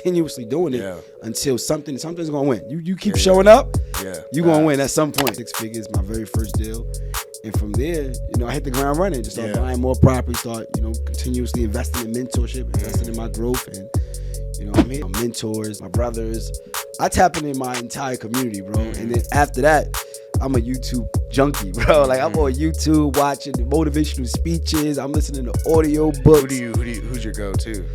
continuously doing it until something's gonna win. You keep showing up, up, you're gonna win at some point. 6 figures, my very first deal. And from there, I hit the ground running. Just start buying more property, start, continuously investing in mentorship, investing in my growth. And, I'm here. My mentors, my brothers. I tap into my entire community, bro. And then after that, I'm a YouTube junkie, bro. Like, I'm on YouTube watching the motivational speeches. I'm listening to audio books. Who's your go-to?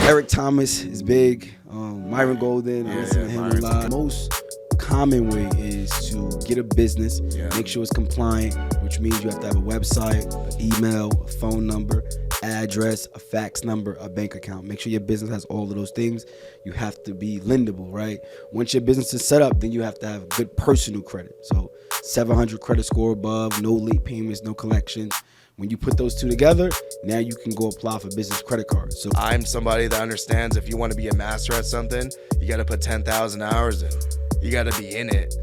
Eric Thomas is big. Myron Golden, I listen to him a lot. Most common way is to get a business, make sure it's compliant, which means you have to have a website, an email, a phone number, address, a fax number, a bank account. Make sure your business has all of those things. You have to be lendable, right? Once your business is set up, then you have to have good personal credit. So 700 credit score above, no late payments, no collections. When you put those two together, now you can go apply for business credit cards. So I'm somebody that understands if you want to be a master at something, you got to put 10,000 hours in. You got to be in it,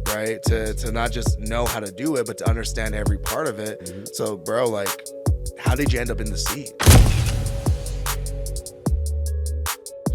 right? To not just know how to do it, but to understand every part of it. Mm-hmm. So, bro, like, how did you end up in the seat?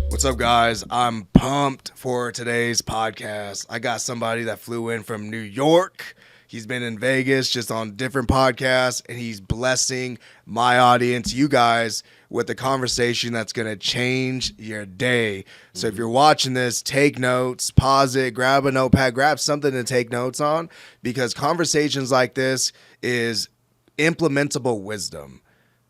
What's up, guys? I'm pumped for today's podcast. I got somebody that flew in from New York. He's been in Vegas just on different podcasts, and he's blessing my audience, you guys, with a conversation that's going to change your day. So if you're watching this, take notes, pause it, grab a notepad, grab something to take notes on, because conversations like this is implementable wisdom.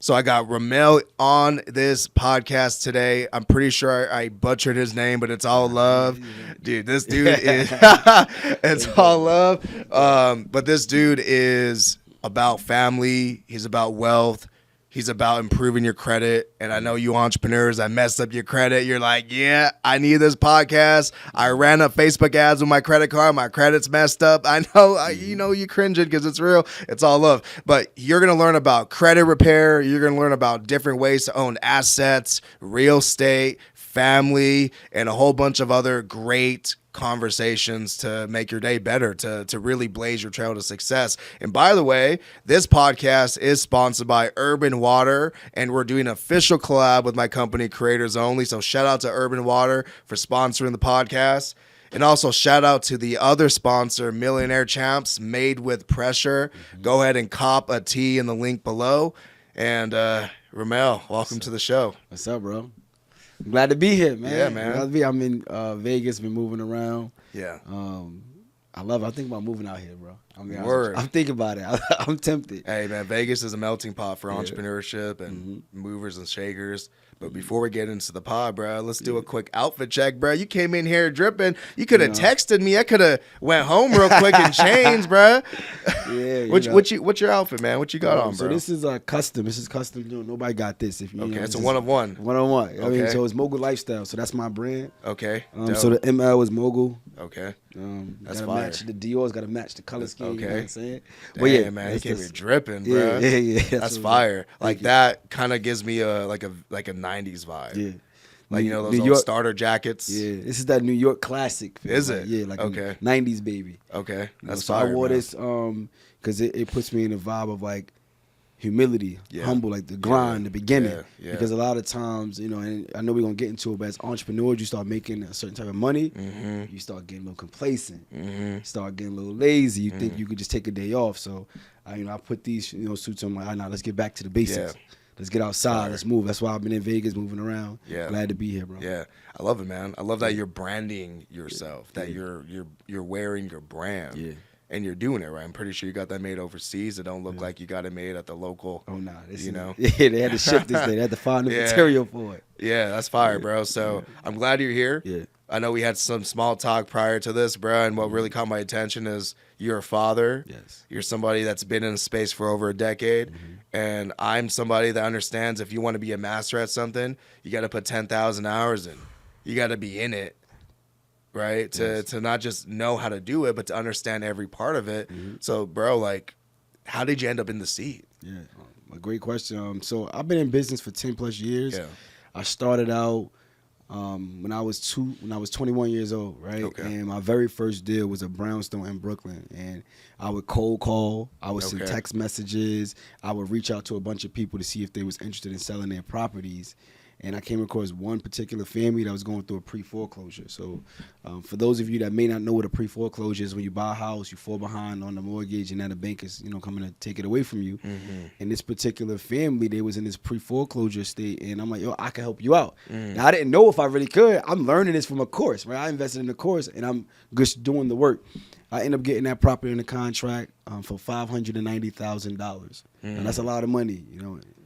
So I got Ramel on this podcast today. I'm pretty sure I butchered his name, but it's all love. Dude, this dude is, it's all love. But this dude is about family. He's about wealth. He's about improving your credit. And I know you entrepreneurs that messed up your credit. You're like, yeah, I need this podcast. I ran up Facebook ads with my credit card. My credit's messed up. I know, you're cringing because it's real. It's all love. But you're going to learn about credit repair. You're going to learn about different ways to own assets, real estate, family, and a whole bunch of other great conversations to make your day better, to really blaze your trail to success. And by the way, this podcast is sponsored by Urban Water, and we're doing an official collab with my company, Creators Only. So shout out to Urban Water for sponsoring the podcast. And also shout out to the other sponsor, Millionaire Champs, Made with Pressure. Go ahead and cop a tea in the link below. And Ramel, welcome to the show. What's up, bro? I'm glad to be here, man. Yeah, man. Glad to be. I'm in Vegas, been moving around. Yeah. I love it. I'm thinking about moving out here, bro. Word. I'm thinking about it. I'm tempted. Hey, man, Vegas is a melting pot for entrepreneurship and movers and shakers. But before we get into the pod, bro, let's do a quick outfit check, bro. You came in here dripping. You could have texted me. I could have went home real quick and changed, bro. Yeah. What's your outfit, man? What you got on, bro? So this is custom. This is custom. Nobody got this. It's a one-of-one. One-on-one. Okay. I mean, so it's Mogul Lifestyle. So that's my brand. Okay. So the ML is Mogul. Okay. That's fire. Match the Dior's got to match the color scheme. Okay. You know what I'm saying? Damn, well, yeah, man, he came here dripping, bro. Yeah. That's fire. Like that kind of gives me a 90s vibe. Yeah. Like, those New old York starter jackets. Yeah, this is that New York classic. Is it? Yeah, like a 90s baby. Okay, that's so fire. I wore man. this because it puts me in a vibe of like humility, humble, like the grind, the beginning. Yeah. Because a lot of times, and I know we're going to get into it, but as entrepreneurs, you start making a certain type of money, you start getting a little complacent, you start getting a little lazy, you think you could just take a day off. So, I put these, suits on, like, let's get back to the basics. Yeah. Let's get outside. Let's move. That's why I've been in Vegas, moving around. Yeah, glad to be here, bro. Yeah, I love it, man. I love that you're branding yourself. That you're wearing your brand. Yeah, and you're doing it right. I'm pretty sure you got that made overseas. It don't look like you got it made at the local. Oh nah, Yeah, they had to ship this thing. They had to find the material for it. Yeah, that's fire, bro. So I'm glad you're here. Yeah. I know we had some small talk prior to this, bro, and what really caught my attention is you're a father. Yes. You're somebody that's been in space for over a decade, and I'm somebody that understands if you want to be a master at something, you got to put 10,000 hours in. You got to be in it, right? To not just know how to do it, but to understand every part of it. So, bro, like, how did you end up in the seat? Yeah, a great question. So I've been in business for 10 plus years. Yeah. I started out when I was 21 years old, right? Okay. And my very first deal was a brownstone in Brooklyn. And I would cold call. I would send text messages. I would reach out to a bunch of people to see if they was interested in selling their properties. And I came across one particular family that was going through a pre-foreclosure. So for those of you that may not know what a pre-foreclosure is, when you buy a house, you fall behind on the mortgage, and then the bank is, coming to take it away from you. Mm-hmm. And this particular family, they was in this pre-foreclosure state, and I'm like, yo, I can help you out. Now, I didn't know if I really could. I'm learning this from a course, right? I invested in the course, and I'm just doing the work. I end up getting that property in the contract for $590,000. And that's a lot of money.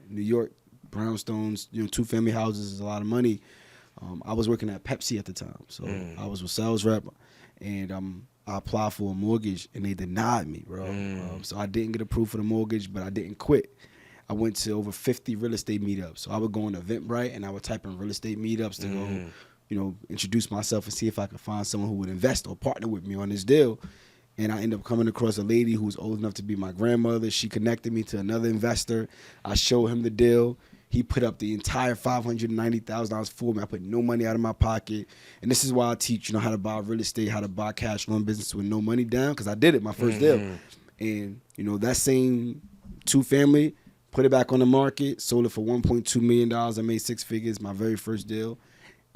New York, brownstones, 2-family houses is a lot of money. I was working at Pepsi at the time, so I was a sales rep, and I applied for a mortgage, and they denied me, bro. So I didn't get approved for the mortgage, but I didn't quit. I went to over 50 real estate meetups. So I would go on Eventbrite, and I would type in real estate meetups to go, introduce myself and see if I could find someone who would invest or partner with me on this deal. And I ended up coming across a lady who was old enough to be my grandmother. She connected me to another investor. I showed him the deal. He put up the entire $590,000 for me. I put no money out of my pocket. And this is why I teach, how to buy real estate, how to buy cash loan business with no money down, because I did it my first deal. And, that same 2-family, put it back on the market, sold it for $1.2 million. I made 6 figures, my very first deal.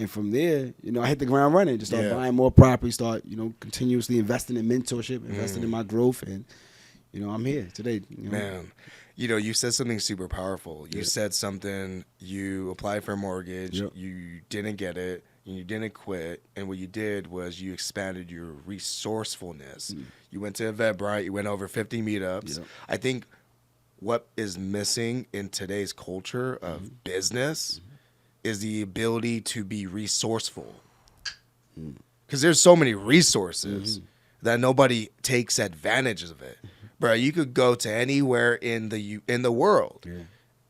And from there, I hit the ground running, just start buying more property, start, continuously investing in mentorship, investing in my growth. And, I'm here today. Man. You said something super powerful. You said something, you applied for a mortgage, you didn't get it, and you didn't quit. And what you did was you expanded your resourcefulness. You went to Eventbrite, you went over 50 meetups. I think what is missing in today's culture of business is the ability to be resourceful. Because there's so many resources that nobody takes advantage of it. Bro, you could go to anywhere in the world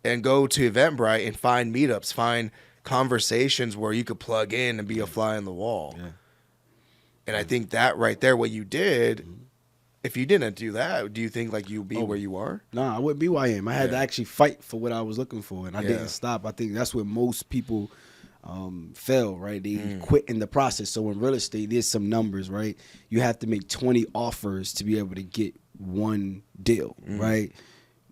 and go to Eventbrite and find meetups, find conversations where you could plug in and be a fly on the wall. And I think that right there, what you did, if you didn't do that, do you think you'd be where you are? Nah, I wouldn't be where I am. I had to actually fight for what I was looking for, and I didn't stop. I think that's where most people fail, right? They quit in the process. So in real estate, there's some numbers, right? You have to make 20 offers to be able to get one deal, right?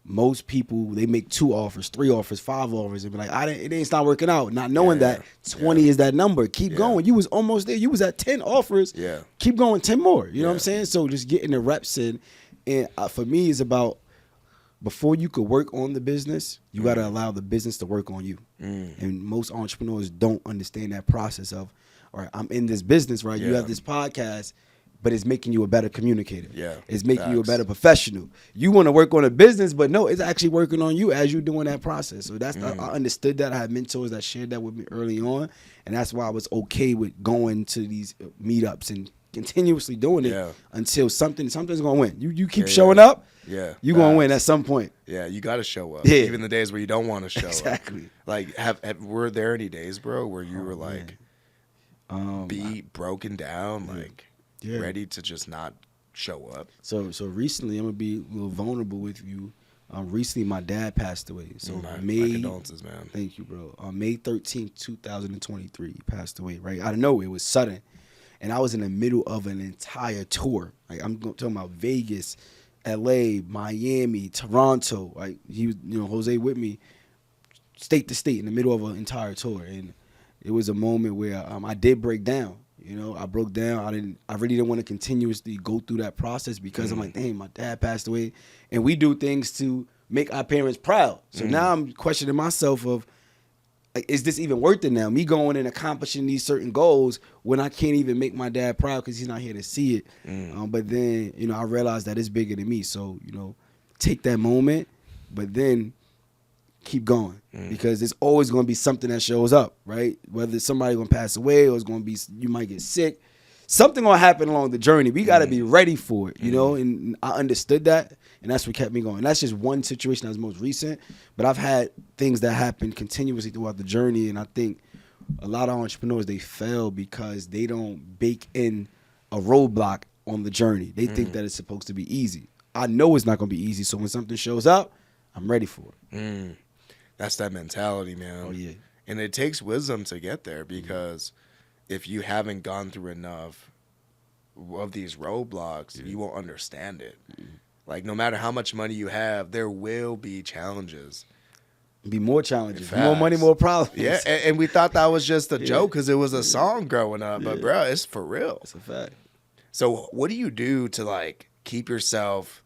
Most people, they make 2 offers, 3 offers, 5 offers, and be like, it ain't not working out. Not knowing that 20 is that number. Keep going. You was almost there. You was at 10 offers. Keep going 10 more. You know what I'm saying? So just getting the reps in. And for me, it's about, before you could work on the business, you got to allow the business to work on you. And most entrepreneurs don't understand that process of, all right, I'm in this business, right? You have this podcast, but it's making you a better communicator. It's making you a better professional. You want to work on a business, but no, it's actually working on you as you're doing that process. So that's I understood that. I had mentors that shared that with me early on, and that's why I was okay with going to these meetups and continuously doing it until something's going to win. You keep showing up, you're going to win at some point. Yeah, you got to show up. Even the days where you don't want to show up. Exactly. Were there any days, bro, where you were beat, broken down, ready to just not show up? So recently, I'm gonna be a little vulnerable with you. Recently, my dad passed away. So my condolences, man. Thank you, bro. On May 13th, 2023, he passed away. Right out of nowhere, it was sudden, and I was in the middle of an entire tour. I'm talking about Vegas, L.A., Miami, Toronto. He was, Jose with me, state to state, in the middle of an entire tour, and it was a moment where I did break down. I broke down. I really didn't want to continuously go through that process because I'm like, dang, my dad passed away. And we do things to make our parents proud. So now I'm questioning myself of, is this even worth it now? Me going and accomplishing these certain goals when I can't even make my dad proud because he's not here to see it. But then, I realized that it's bigger than me. So, take that moment, but then keep going because there's always going to be something that shows up, right? Whether somebody's going to pass away or it's going to be, you might get sick. Something going to happen along the journey. We got to be ready for it, and I understood that, and that's what kept me going. That's just one situation that was most recent, but I've had things that happen continuously throughout the journey, and I think a lot of entrepreneurs, they fail because they don't bake in a roadblock on the journey. They think that it's supposed to be easy. I know it's not going to be easy, so when something shows up, I'm ready for it. That's that mentality, man. Oh, yeah. And it takes wisdom to get there because if you haven't gone through enough of these roadblocks, you won't understand it. No matter how much money you have, there will be challenges. Be more challenges. More money, more problems. Yeah, and we thought that was just a joke because it was a song growing up. But, bro, it's for real. It's a fact. So what do you do to, like, keep yourself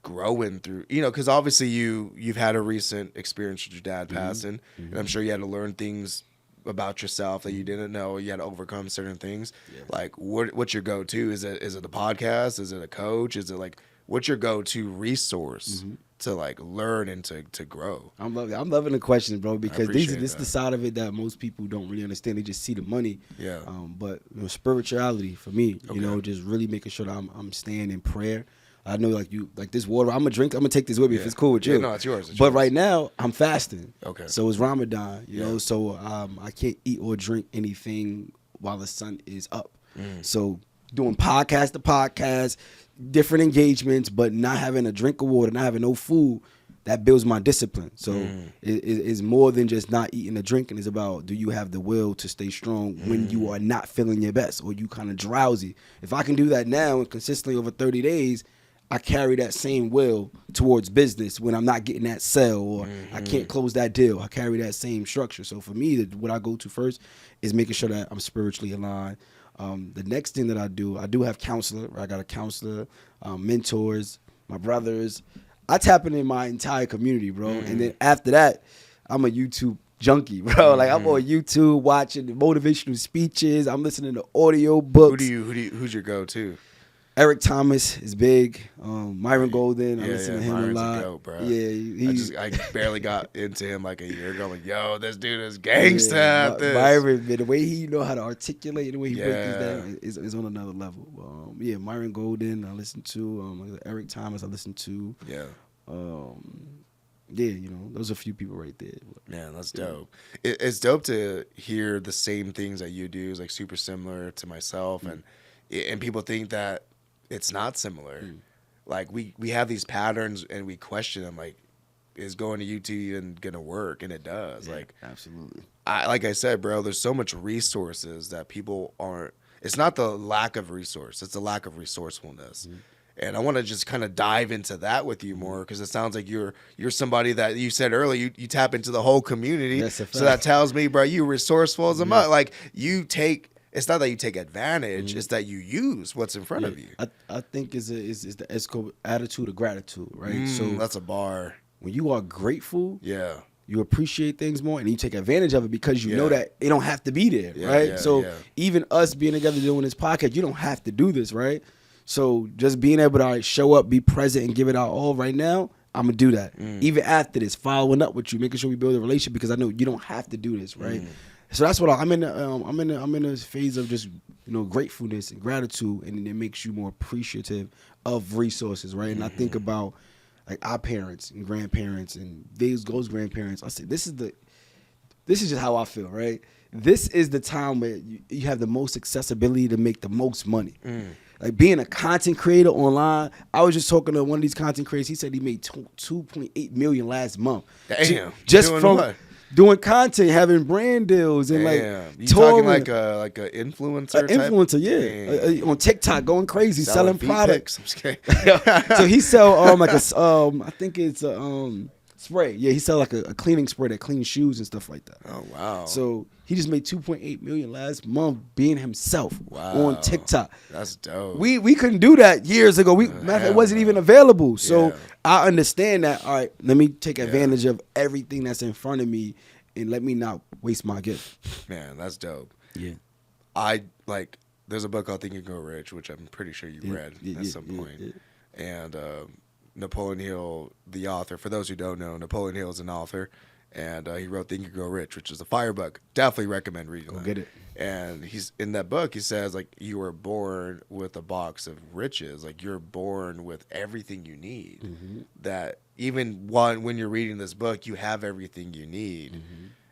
growing through, you know, because obviously you've had a recent experience with your dad passing, and I'm sure you had to learn things about yourself that you didn't know. You had to overcome certain things. Yeah. Like, what's your go-to? Is it the podcast? Is it a coach? Is it, like, what's your go-to resource to, like, learn and to grow? I'm loving the questions, bro, because this is the side of it that most people don't really understand. They just see the money. Yeah. But spirituality for me, you know, just really making sure that I'm staying in prayer. I know, like this water, I'm gonna take this with me if it's cool with you. Yeah, no, it's yours. But right now, I'm fasting. Okay. So it's Ramadan, you know, so I can't eat or drink anything while the sun is up. So doing podcast to podcast, different engagements, but not having a drink of water, not having no food, that builds my discipline. So it's more than just not eating or drinking. It's about, do you have the will to stay strong when you are not feeling your best or you kind of drowsy? If I can do that now and consistently over 30 days, I carry that same will towards business when I'm not getting that sale or I can't close that deal. I carry that same structure. So for me, what I go to first is making sure that I'm spiritually aligned. The next thing that I do have counselor. I got a counselor, mentors, my brothers. I tap into my entire community, bro. And then after that, I'm a YouTube junkie, bro. Like, I'm on YouTube watching the motivational speeches. I'm listening to audio books. Who's your go-to? Eric Thomas is big. Myron Golden, I listen to him Myron's a lot. A goat, bro. Yeah, I barely got into him like a year ago. Like, yo, this dude is gangsta. Myron, the way he know how to articulate, the way he breaks things down is on another level. Myron Golden, I listen to. Eric Thomas, I listen to. Yeah. You know, those are a few people right there. Man, that's dope. It's dope to hear the same things that you do. Is like super similar to myself, and people think that it's not similar. Like, we have these patterns and we question them. Like, is going to YouTube even gonna work? And it does. Like, absolutely. Like I said, bro, there's so much resources that people aren't. It's not the lack of resource. It's the lack of resourcefulness. And I want to just kind of dive into that with you more, because it sounds like you're somebody that, you said earlier, you tap into the whole community. That's a fact. So that tells me, bro, you resourceful as a mutt. Like, you take. It's not that you take advantage; it's that you use what's in front of you. I think is the attitude of gratitude, right? So that's a bar. When you are grateful, Yeah. you appreciate things more, and you take advantage of it because you know that it don't have to be there, right? Even us being together doing this podcast, you don't have to do this, right? So just being able to show up, be present, and give it our all right now, I'm gonna do that. Even after this, following up with you, making sure we build a relationship, because I know you don't have to do this, right? So that's what I'm in. I'm in a phase of just, you know, gratefulness and gratitude, and it makes you more appreciative of resources, right? And I think about, like, our parents and grandparents and those grandparents. I say this is just how I feel, right? This is the time where you have the most accessibility to make the most money. Like, being a content creator online, I was just talking to one of these content creators. He said he made $2.8 million last month. Damn. Just from what? Doing content, having brand deals, and like you talking like a influencer, on TikTok, going crazy, selling products. I'm just kidding. So he sell like I think it's a spray. Yeah, he sell like a cleaning spray that cleans shoes and stuff like that. Oh wow! So he just made $2.8 million last month being himself on TikTok. That's dope. We couldn't do that years ago. It wasn't even available. So I understand that. All right, let me take advantage of everything that's in front of me, and let me not waste my gift. Man, that's dope. Yeah. There's a book called Think and Grow Rich, which I'm pretty sure you read at some point. And Napoleon Hill, the author, for those who don't know, Napoleon Hill is an author, and he wrote Think and Grow Rich, which is a fire book. Definitely recommend reading that. Go get it. And he's in that book, he says, like, you were born with a box of riches. Like, you're born with everything you need. That even when you're reading this book, you have everything you need.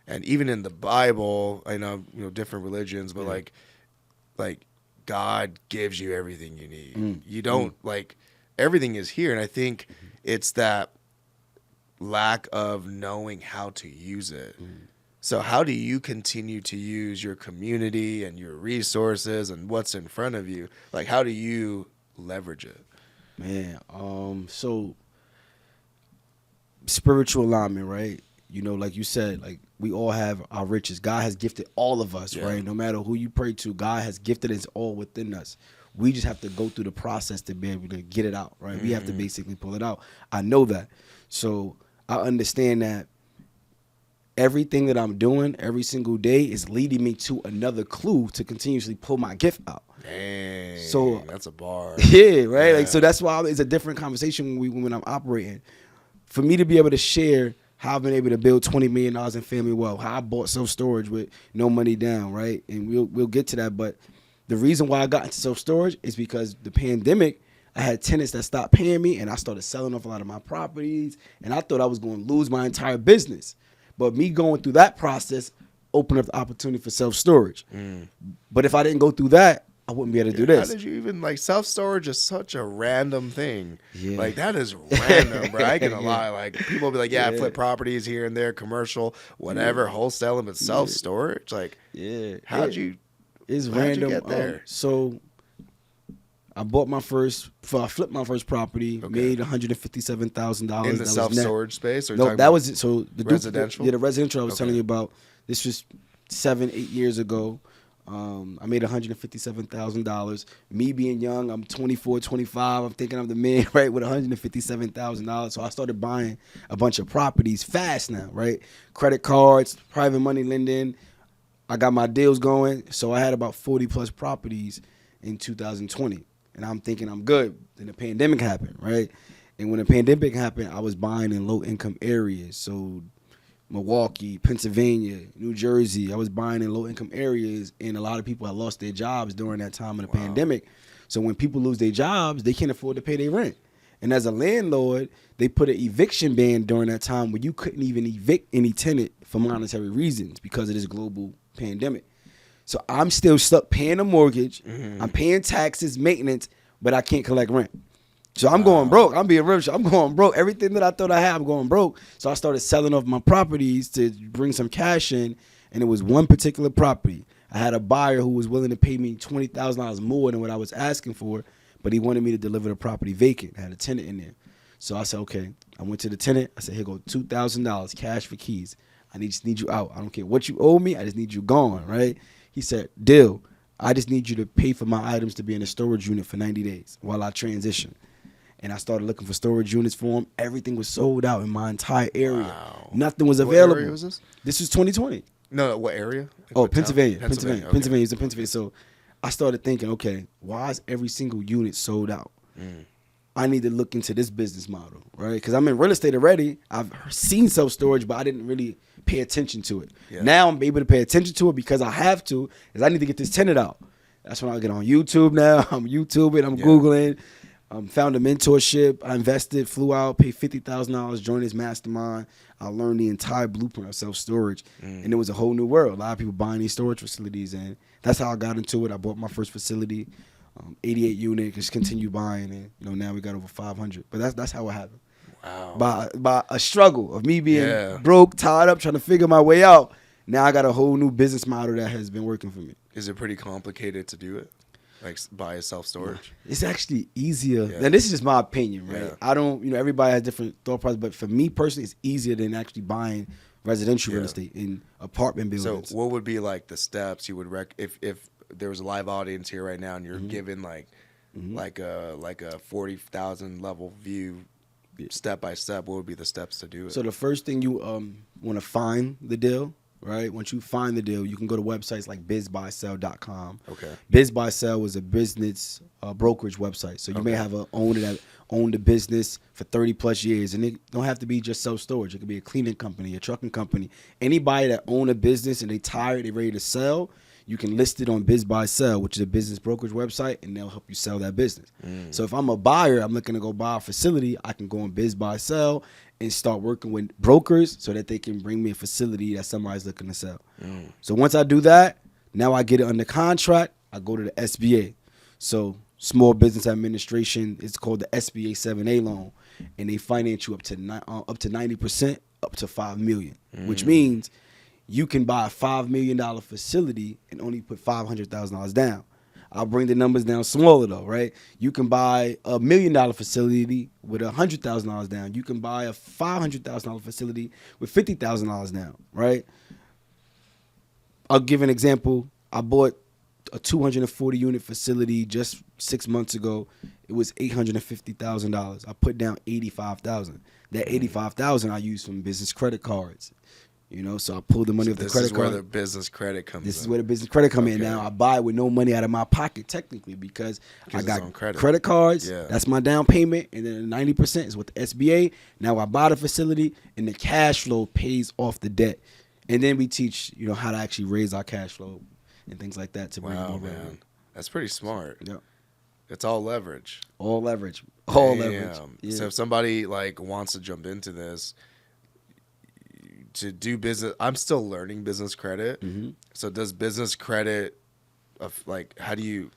And even in the Bible, I know, you know, different religions, but like God gives you everything you need. You don't like, everything is here. And I think it's that lack of knowing how to use it. So how do you continue to use your community and your resources and what's in front of you? Like, how do you leverage it? Man, so spiritual alignment, right? you know, like you said, like we all have our riches. God has gifted all of us, right? No matter who you pray to, God has gifted us all within us. We just have to go through the process to be able to get it out, right? We have to basically pull it out. I know that. So I understand that everything that I'm doing every single day is leading me to another clue to continuously pull my gift out. Dang, so that's a bar. Yeah, right. Like, so that's why it's a different conversation when I'm operating. For me to be able to share how I've been able to build $20 million in family wealth, how I bought self-storage with no money down, right? And we'll get to that. But the reason why I got into self-storage is because the pandemic, I had tenants that stopped paying me, and I started selling off a lot of my properties, and I thought I was going to lose my entire business. But me going through that process opened up the opportunity for self-storage. But if I didn't go through that, I wouldn't be able to do this. How did you even, like, self-storage is such a random thing. Yeah. Like, that is random, bro. I can't lie. Like, people will be like, I flip properties here and there, commercial, whatever, wholesaling, but self-storage? Like, how'd you random. Get there? So I flipped my first property, made $157,000 in the self-storage space. Or no, that was it. So the residential. The residential I was telling you about. This was 7-8 years ago. I made $157,000. Me being young, I'm 24, 25. I'm thinking I'm the man, right, with $157,000. So I started buying a bunch of properties fast now, right? Credit cards, private money lending. I got my deals going. So I had about 40 plus properties in 2020. And I'm thinking I'm good. Then the pandemic happened, right? And when the pandemic happened, I was buying in low income areas. So Milwaukee, Pennsylvania, New Jersey. I was buying in low income areas, and a lot of people had lost their jobs during that time of the pandemic. So when people lose their jobs, they can't afford to pay their rent. And as a landlord, they put an eviction ban during that time where you couldn't even evict any tenant for monetary reasons because of this global pandemic. So I'm still stuck paying a mortgage. I'm paying taxes, maintenance, but I can't collect rent. So I'm going broke. I'm being real. I'm going broke. Everything that I thought I had, I'm going broke. So I started selling off my properties to bring some cash in, and it was one particular property. I had a buyer who was willing to pay me $20,000 more than what I was asking for, but he wanted me to deliver the property vacant. I had a tenant in there. So I said, okay. I went to the tenant. I said, here go $2,000 cash for keys. I just need you out. I don't care what you owe me. I just need you gone, right? He said, deal. I just need you to pay for my items to be in a storage unit for 90 days while I transition. And I started looking for storage units for him. Everything was sold out in my entire area. Wow. Nothing was available. What area was this? This was 2020. No, what area? Oh, Pennsylvania. Pennsylvania. Okay. Pennsylvania. He's in Pennsylvania. So I started thinking, okay, why is every single unit sold out? I need to look into this business model, right? Because I'm in real estate already. I've seen self-storage, but I didn't really pay attention to it. Yeah. Now I'm able to pay attention to it because I have to, because I need to get this tenant out. That's when I get on YouTube now. I'm YouTubing. I'm Googling. Found a mentorship. I invested, flew out, paid $50,000, joined his mastermind. I learned the entire blueprint of self-storage. And it was a whole new world. A lot of people buying these storage facilities, and that's how I got into it. I bought my first facility, 88 unit, just continued buying, and now we got over 500. But that's how it happened. Wow. By a struggle of me being broke, tied up, trying to figure my way out. Now I got a whole new business model that has been working for me. Is it pretty complicated to do it? Like buy a self-storage? It's actually easier. Now, this is just my opinion, right? I don't, everybody has different thought process, but for me personally, it's easier than actually buying residential real estate in apartment buildings. So what would be like the steps you would if there was a live audience here right now and you're given like a 40,000 level view step by step, what would be the steps to do it? So the first thing you want to find the deal. Right? Once you find the deal, you can go to websites like bizbuysell.com. Okay. BizBuySell is a business brokerage website. So you may have an owner that owned a business for 30 plus years, and it don't have to be just self-storage. It could be a cleaning company, a trucking company. Anybody that own a business and they tired, they ready to sell, you can list it on BizBuySell, which is a business brokerage website, and they'll help you sell that business. So if I'm a buyer, I'm looking to go buy a facility, I can go on BizBuySell and start working with brokers so that they can bring me a facility that somebody's looking to sell. So once I do that, now I get it under contract, I go to the SBA. So Small Business Administration, it's called the SBA 7A loan, and they finance you up to 90%, up to $5 million, which means you can buy a $5 million facility and only put $500,000 down. I'll bring the numbers down smaller though, right? You can buy $1 million facility with $100,000 down. You can buy a $500,000 facility with $50,000 down, right? I'll give an example. I bought a 240 unit facility just 6 months ago. It was $850,000. I put down $85,000. That $85,000 I used from business credit cards. You know, so I pulled the money off the credit card. This is where the business credit comes in. This is where the business credit comes in. Now I buy with no money out of my pocket technically because I got credit cards. Yeah. That's my down payment, and then 90% is with the SBA. Now I buy the facility, and the cash flow pays off the debt. And then we teach, you know, how to actually raise our cash flow and things like that to bring more revenue. That's pretty smart. Yeah. It's all leverage. All leverage. All leverage. Yeah. So if somebody like wants to jump into this to do business, I'm still learning business credit. Mm-hmm. So does business credit, like, how do you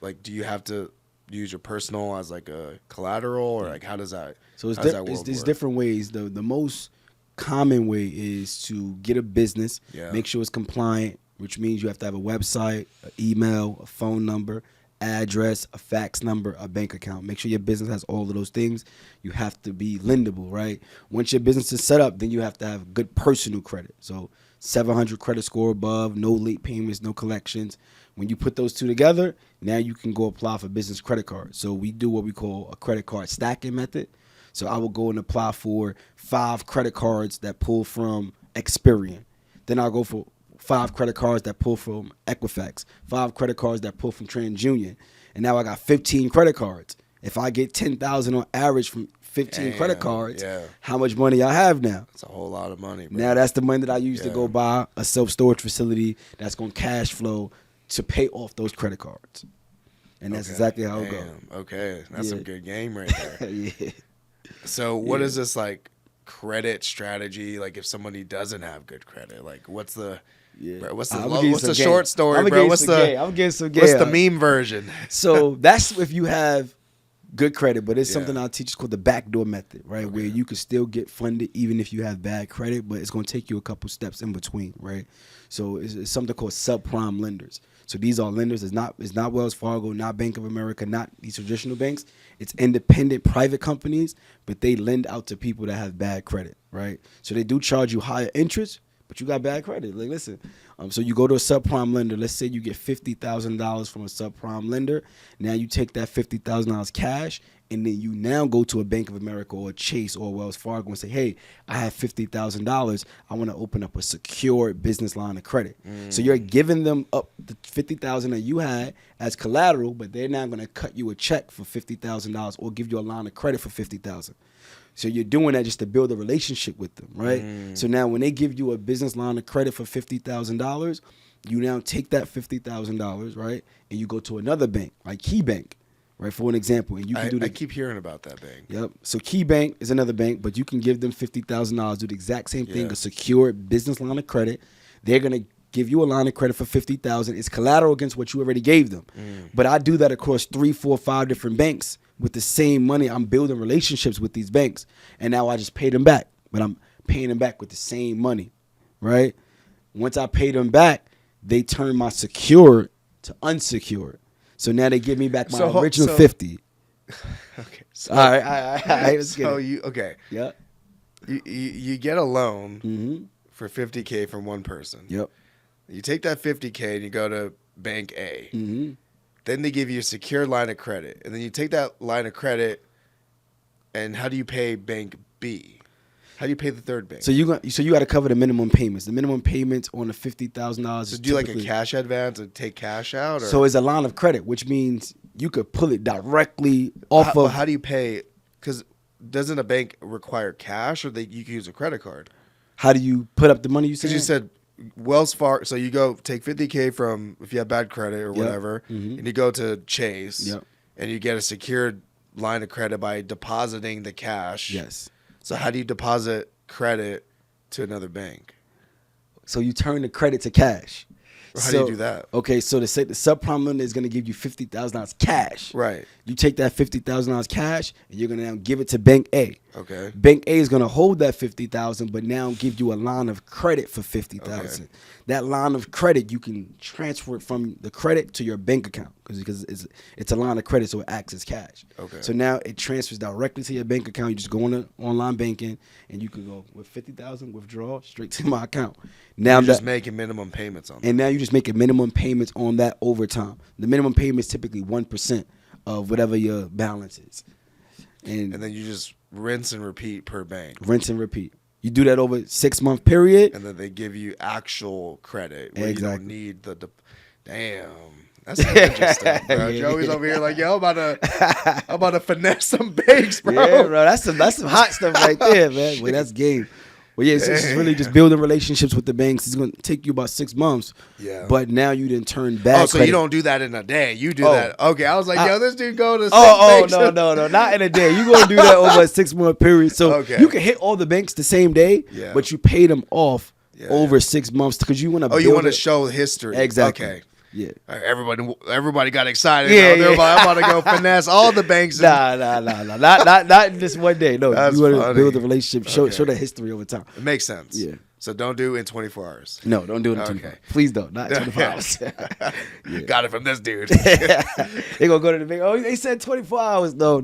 have to use your personal as like a collateral, or like how does that? So there's different ways. The most common way is to get a business, make sure it's compliant, which means you have to have a website, an email, a phone number, address, a fax number, a bank account. Make sure your business has all of those things. You have to be lendable, right? Once your business is set up, then you have to have good personal credit. So 700 credit score above, no late payments, no collections. When you put those two together, now you can go apply for business credit cards. So we do what we call a credit card stacking method. So I will go and apply for 5 credit cards that pull from Experian. Then I'll go for 5 credit cards that pull from Equifax, 5 credit cards that pull from TransUnion, and now I got 15 credit cards. If I get $10,000 on average from 15 credit cards, how much money I have now? That's a whole lot of money, bro. Now that's the money that I use to go buy a self-storage facility that's going to cash flow to pay off those credit cards. And that's exactly how it goes. Okay, that's some good game right there. Yeah. So what is this like credit strategy? Like if somebody doesn't have good credit, like what's the short story, bro? What's the meme version? So that's if you have good credit, but it's something I teach called the backdoor method, right? Okay. Where you can still get funded even if you have bad credit, but it's going to take you a couple steps in between, right? So it's something called subprime lenders. So these are lenders. It's not Wells Fargo, not Bank of America, not these traditional banks. It's independent private companies, but they lend out to people that have bad credit, right? So they do charge you higher interest, but you got bad credit. Like, listen, so you go to a subprime lender. Let's say you get $50,000 from a subprime lender. Now you take that $50,000 cash, and then you now go to a Bank of America or a Chase or Wells Fargo and say, hey, I have $50,000. I want to open up a secure business line of credit. So you're giving them up the $50,000 that you had as collateral, but they're now going to cut you a check for $50,000 or give you a line of credit for $50,000. So you're doing that just to build a relationship with them, right? So now when they give you a business line of credit for $50,000, you now take that $50,000, right, and you go to another bank, like KeyBank, right, for an example. And you can I keep hearing about that bank. Yep. So KeyBank is another bank, but you can give them $50,000, do the exact same thing, a secure business line of credit. They're going to give you a line of credit for $50,000. It's collateral against what you already gave them. But I do that across 3, 4, 5 different banks. With the same money, I'm building relationships with these banks. And now I just pay them back. But I'm paying them back with the same money, right? Once I pay them back, they turn my secured to unsecured. So now they give me back my original 50. Okay. So, all right. So you, okay. Yeah. You get a loan for $50K from one person. Yep. You take that $50K and you go to Bank A. Then they give you a secure line of credit. And then you take that line of credit, and how do you pay Bank B? How do you pay the third bank? So you got to cover the minimum payments. The minimum payments on the $50,000. So do you like a cash advance and take cash out? Or? So it's a line of credit, which means you could pull it directly off of. How do you pay? Because doesn't a bank require cash, or you can use a credit card? How do you put up the money? Because you said Wells Fargo, so you go take $50K from, if you have bad credit or whatever, and you go to Chase, and you get a secured line of credit by depositing the cash. Yes. So how do you deposit credit to another bank? So you turn the credit to cash. How do you do that? Okay, so to say the subprime lender is going to give you $50,000 cash. Right. You take that $50,000 cash and you're going to now give it to Bank A. Okay. Bank A is going to hold that $50,000, but now give you a line of credit for $50,000. Okay. That line of credit, you can transfer it from the credit to your bank account. because it's a line of credit, so it acts as cash. Okay. So now it transfers directly to your bank account. You just go on to online banking, and you can go with 50,000 withdraw straight to my account. Now you're just making minimum payments on that. And now you just make a minimum payments on that over time. The minimum payment is typically 1% of whatever your balance is. And then you just rinse and repeat per bank. Rinse and repeat. You do that over a 6-month period. And then they give you actual credit where exactly. you don't need the damn. That's interesting, bro. Yeah. Joey's over here like, yo, I'm about to finesse some banks, bro. Yeah, bro. That's some hot stuff right there, man. Well, that's game. Well, yeah, so it's really just building relationships with the banks. It's going to take you about 6 months. Yeah. But now you didn't turn back. Oh, so credit. you don't do that in a day. You do that. Okay, I was like, yo, this dude go to six banks. banks. No. Not in a day. You're going to do that over a 6-month period. So you can hit all the banks the same day, but you pay them off over 6 months because you want to you want to show history. Exactly. Okay. Yeah. Everybody got excited. Yeah, They're about to go finesse all the banks. Nah. Not in just one day. No, that's you want to funny. build a relationship, show the history over time. It makes sense. Yeah. So don't do it in 24 hours. No, don't do it in 24 hours. Please don't. Not 24 hours. Got it from this dude. They going to go to the bank. Oh, they said 24 hours. No.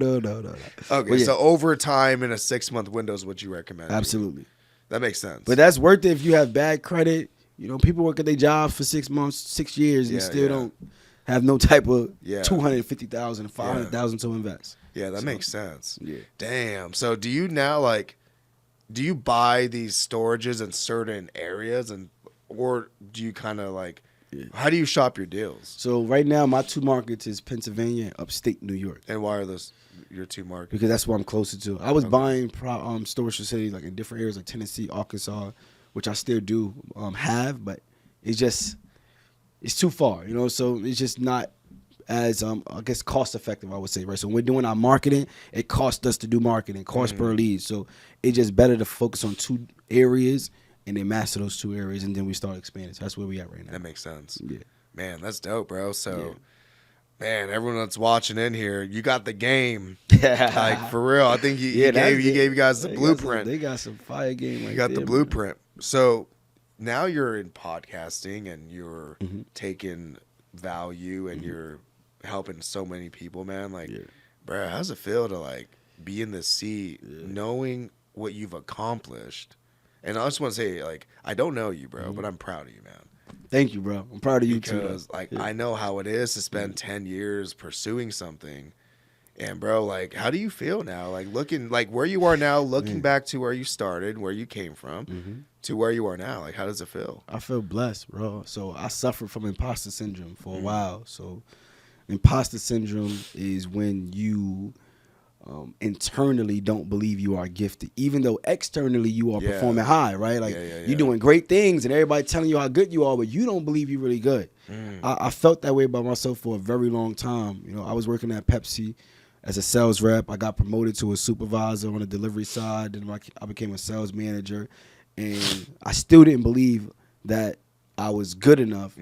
Okay, so over time in a 6-month window is what you recommend. Absolutely. That makes sense. But that's worth it if you have bad credit. You know, people work at their jobs for 6 months, 6 years, and still don't have no type of $250,000, $500,000 to invest. Yeah, that makes sense. Yeah. Damn. So do you now do you buy these storages in certain areas or do you kind of how do you shop your deals? So right now my 2 markets is Pennsylvania and upstate New York. And why are those your 2 markets? Because that's what I'm closer to. I was buying storage facilities in different areas like Tennessee, Arkansas, which I still do have, but it's too far, you know. So it's just not as I guess cost effective, I would say, right? So when we're doing our marketing, it costs us to do marketing, cost per lead. So it's just better to focus on 2 areas and then master those 2 areas, and then we start expanding. So that's where we at right now. That makes sense. Yeah, man, that's dope, bro. So. Man, everyone that's watching in here, you got the game. For real. I think you gave you guys the blueprint. They got some fire game right You got there, the blueprint. So now you're in podcasting and you're taking value and you're helping so many people, man. Bro, how does it feel to be in this seat knowing what you've accomplished? And I just want to say, I don't know you, bro, but I'm proud of you, man. Thank you, bro. I'm proud of you too. Because I know how it is to spend 10 years pursuing something. And bro, how do you feel now? Looking where you are now, looking back to where you started, where you came from, to where you are now. How does it feel? I feel blessed, bro. So I suffered from imposter syndrome for a while. So imposter syndrome is when you internally don't believe you are gifted, even though externally you are performing high, right? You're doing great things and everybody telling you how good you are, but you don't believe you're really good. I felt that way about myself for a very long time. You know, I was working at Pepsi as a sales rep. I got promoted to a supervisor on the delivery side. Then I became a sales manager, and I still didn't believe that I was good enough.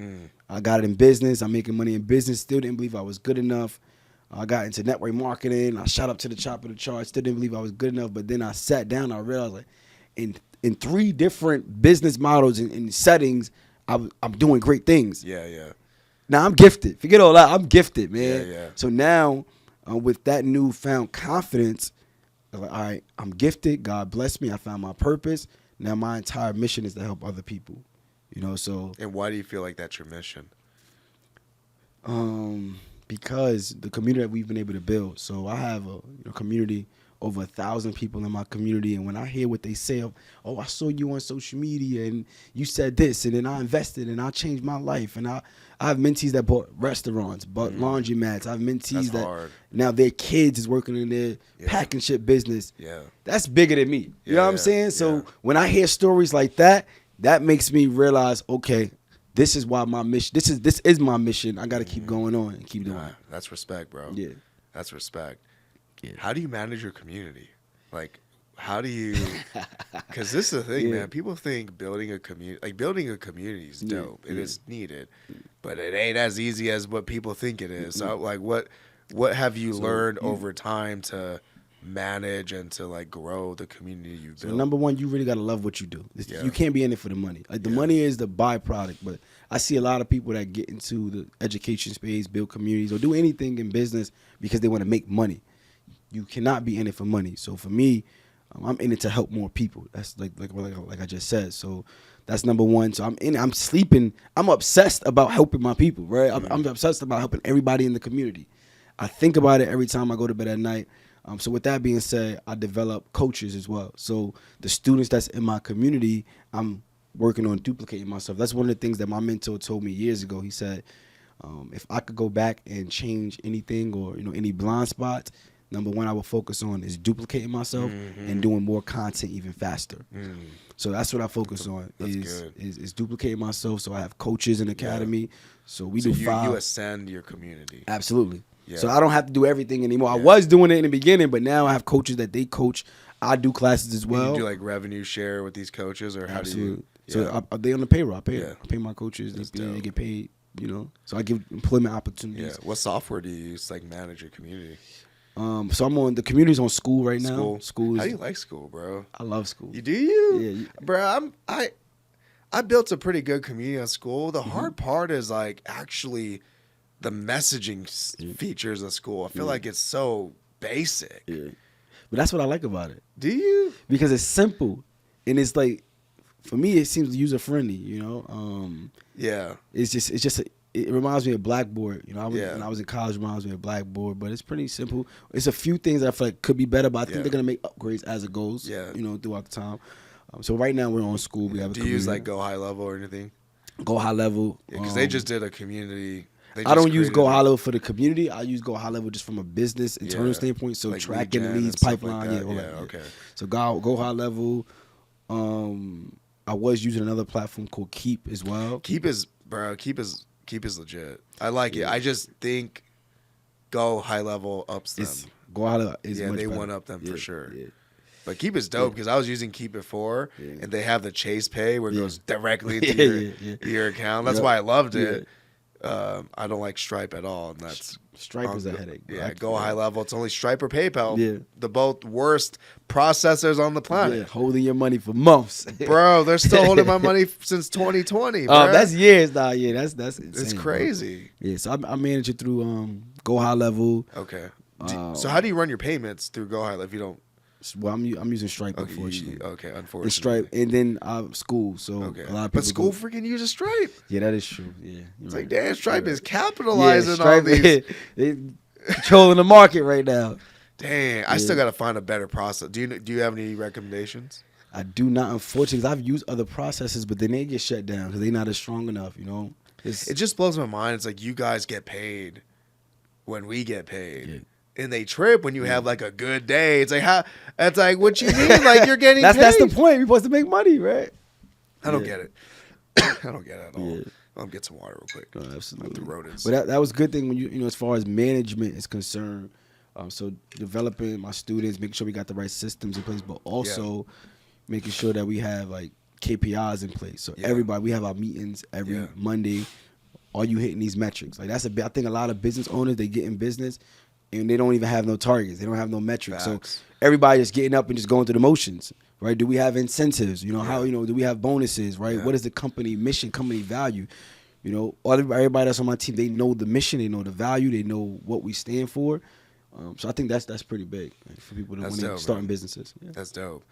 I got it in business. I'm making money in business. Still didn't believe I was good enough. I got into network marketing. I shot up to the top of the charts. Still didn't believe I was good enough. But then I sat down. I realized in 3 different business models and settings, I'm doing great things. Yeah. Now I'm gifted. Forget all that. I'm gifted, man. Yeah. So now with that newfound confidence, I'm all right, I'm gifted. God bless me. I found my purpose. Now my entire mission is to help other people. You know, so. And why do you feel like that's your mission? Because the community that we've been able to build. So I have a community, over 1,000 people in my community, and when I hear what they say, oh, I saw you on social media and you said this, and then I invested and I changed my life, and I have mentees that bought restaurants, bought laundromats. I have mentees now their kids is working in their pack and ship business. Yeah, that's bigger than me. You know what I'm saying? So when I hear stories like that, that makes me realize, okay, this is why my mission. This is my mission. I got to keep going on and keep doing it. That's respect, bro. Yeah, that's respect. Yeah. How do you manage your community? How do you? Because this is the thing, man. People think building a community is dope. It is needed, but it ain't as easy as what people think it is. So, what have you learned over time to manage and to like grow the community you build? So number one, you really gotta love what you do. Yeah. You can't be in it for the money. Like the money is the byproduct, but I see a lot of people that get into the education space, build communities, or do anything in business because they want to make money. You cannot be in it for money. So for me, I'm in it to help more people. That's like I just said. So that's number one. So I'm in it. I'm sleeping. I'm obsessed about helping my people, right? I'm obsessed about helping everybody in the community. I think about it every time I go to bed at night. So with that being said, I develop coaches as well. So the students that's in my community, I'm working on duplicating myself. That's one of the things that my mentor told me years ago. He said, if I could go back and change anything or any blind spots, number one I would focus on is duplicating myself and doing more content even faster. So that's what I focus on is duplicating myself. So I have coaches in the academy. So we do five. You ascend your community. Absolutely. Yeah. So I don't have to do everything anymore. I was doing it in the beginning, but now I have coaches that they coach. I do classes as well. You do like revenue share with these coaches, or how do you? So they on the payroll. I pay my coaches. They get paid. So I give employment opportunities. Yeah. What software do you use to like manage your community? So I'm on the community's on School right now. School. How do you like School, bro? I love School. You do you? Yeah, bro. I built a pretty good community on School. The hard part is like actually the messaging features of School. I feel like it's so basic. Yeah. But that's what I like about it. Do you? Because it's simple, and it's like, for me, it seems user friendly. Yeah. It reminds me of Blackboard. When I was in college, it reminds me of Blackboard. But it's pretty simple. It's a few things that I feel like could be better, but I think they're gonna make upgrades as it goes. Yeah. Throughout the time. So right now we're on School. We have. Do you use like Go High Level or anything? Go High Level. Because they just did a community. I don't use Go High Level for the community. I use Go High Level just from a business internal standpoint. So like tracking leads, pipeline, all that. Okay. So Go High Level. I was using another platform called Keep as well. Keep is legit. I like it. I just think Go High Level ups them. Go High Level is much they better. one up them for sure. Yeah. But Keep is dope because I was using Keep before, and they have the Chase Pay where it goes directly into your account. That's why I loved it. I don't like Stripe at all, and that's Stripe is a headache. Bro. Yeah, Go High Level. It's only Stripe or PayPal. Yeah, the both worst processors on the planet. Yeah, holding your money for months, bro. They're still holding my money since 2020. Bro. That's years now. Yeah, that's insane. It's crazy. Bro. Yeah, so I manage it through Go High Level. Okay. So how do you run your payments through Go High Level if you don't? Well, I'm using Stripe, unfortunately. Unfortunately. It's Stripe, and then School. So a lot of people. But School freaking uses Stripe. Yeah, that is true. Yeah, it's like damn, Stripe is capitalizing on these. They controlling the market right now. Dang, I still gotta find a better process. Do you have any recommendations? I do not, unfortunately. 'Cause I've used other processes, but then they get shut down because they're not as strong enough. It just blows my mind. It's like you guys get paid when we get paid. Yeah. And they trip when you have like a good day. It's like it's like what you mean? Like you're getting paid. That's the point. We're supposed to make money, right? I don't get it. I don't get it at all. I'll get some water real quick. Oh, absolutely. The rodents. But that was a good thing when you as far as management is concerned. So developing my students, making sure we got the right systems in place, but also making sure that we have like KPIs in place. So everybody, we have our meetings every Monday. Are you hitting these metrics? Like I think a lot of business owners, they get in business and they don't even have no targets. They don't have no metrics. Facts. So everybody just getting up and just going through the motions, right? Do we have incentives? How, do we have bonuses, right? Yeah. What is the company mission, company value? Everybody that's on my team, they know the mission, they know the value, they know what we stand for. So I think that's pretty big for people when they're starting businesses. Yeah. That's dope.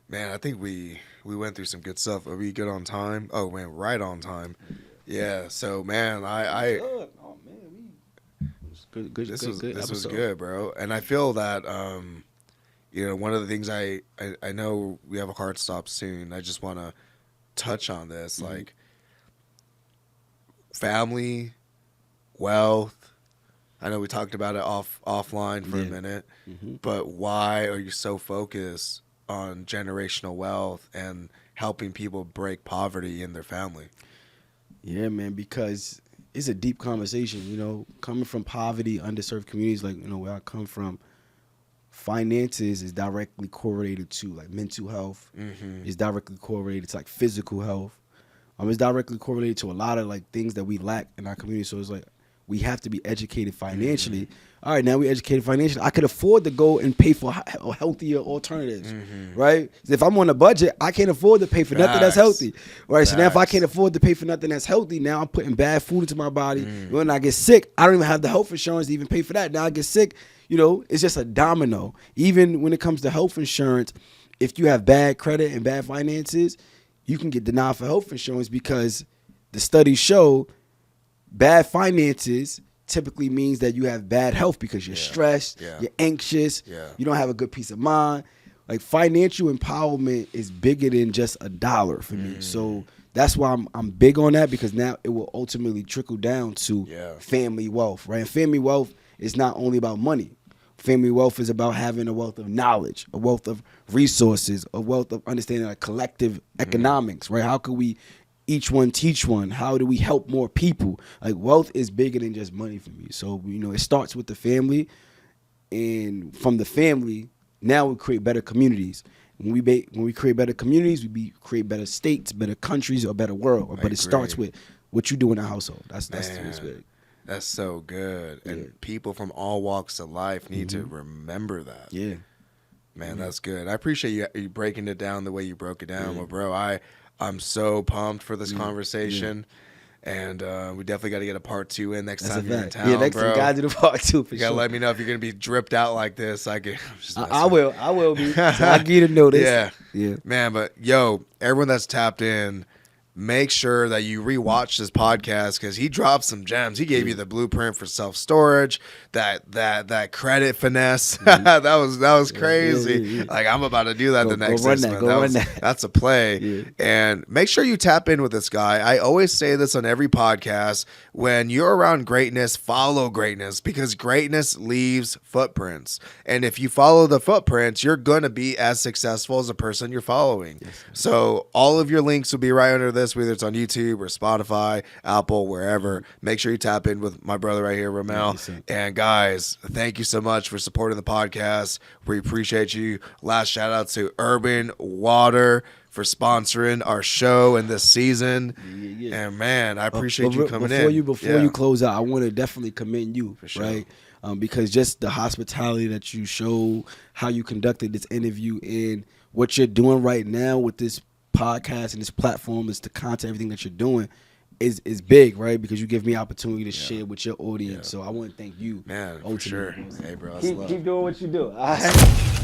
Man, I think we went through some good stuff. Are we good on time? Oh, man, right on time. Yeah, so, man, This was good, bro. And I feel that, one of the things I know we have a hard stop soon. I just want to touch on this, like family, wealth. I know we talked about it offline for a minute, but why are you so focused on generational wealth and helping people break poverty in their family? Yeah, man, because it's a deep conversation, coming from poverty, underserved communities like, where I come from, finances is directly correlated to like mental health, is directly correlated to like physical health. It's directly correlated to a lot of like things that we lack in our community. So it's like we have to be educated financially. All right, now we educated financially. I could afford to go and pay for healthier alternatives, right? If I'm on a budget, I can't afford to pay for nothing that's healthy, right? So now if I can't afford to pay for nothing that's healthy, now I'm putting bad food into my body. When I get sick, I don't even have the health insurance to even pay for that. Now I get sick, you know, it's just a domino. Even when it comes to health insurance, if you have bad credit and bad finances, you can get denied for health insurance because the studies show bad finances typically means that you have bad health because you're stressed, you're anxious, you don't have a good peace of mind. Like financial empowerment is bigger than just a dollar for me. So that's why I'm big on that, because now it will ultimately trickle down to family wealth, right? And family wealth is not only about money. Family wealth is about having a wealth of knowledge, a wealth of resources, a wealth of understanding like collective economics, right? How could we each one teach one? How do we help more people? Like wealth is bigger than just money for me. So, you know, it starts with the family, and from the family, now we create better communities. When we create better communities, create better states, better countries, or better world. But it starts with what you do in a household. That's big. That's so good. And people from all walks of life need to remember that. Yeah. Man, that's good. I appreciate you breaking it down the way you broke it down. Well, bro, I'm so pumped for this conversation. And we definitely got to get a part 2 in next time you're in town, next time, gotta do the part 2 for you gotta let me know if you're gonna be dripped out like this. I will be. So I get to know this. Yeah. Man, but yo, everyone that's tapped in, make sure that you rewatch this podcast because he dropped some gems. He gave you the blueprint for self-storage, that credit finesse. that was crazy. Like I'm about to do that the next month. That's a play. And make sure you tap in with this guy. I always say this on every podcast. When you're around greatness, follow greatness, because greatness leaves footprints. And if you follow the footprints, you're gonna be as successful as the person you're following. So all of your links will be right under this, whether it's on YouTube or Spotify, Apple, wherever. Make sure you tap in with my brother right here, Ramel. And guys, thank you so much for supporting the podcast. We appreciate you. Last shout out to Urban Water for sponsoring our show in this season. And man, I appreciate you coming in. Before you close out, I want to definitely commend you, for sure. Right? Because just the hospitality that you show, how you conducted this interview, and what you're doing right now with this podcast and this platform, is the content, everything that you're doing is big, right? Because you give me opportunity to share with your audience. So I want to thank you. Man, for sure. Hey, bro. Keep doing what you do. All right.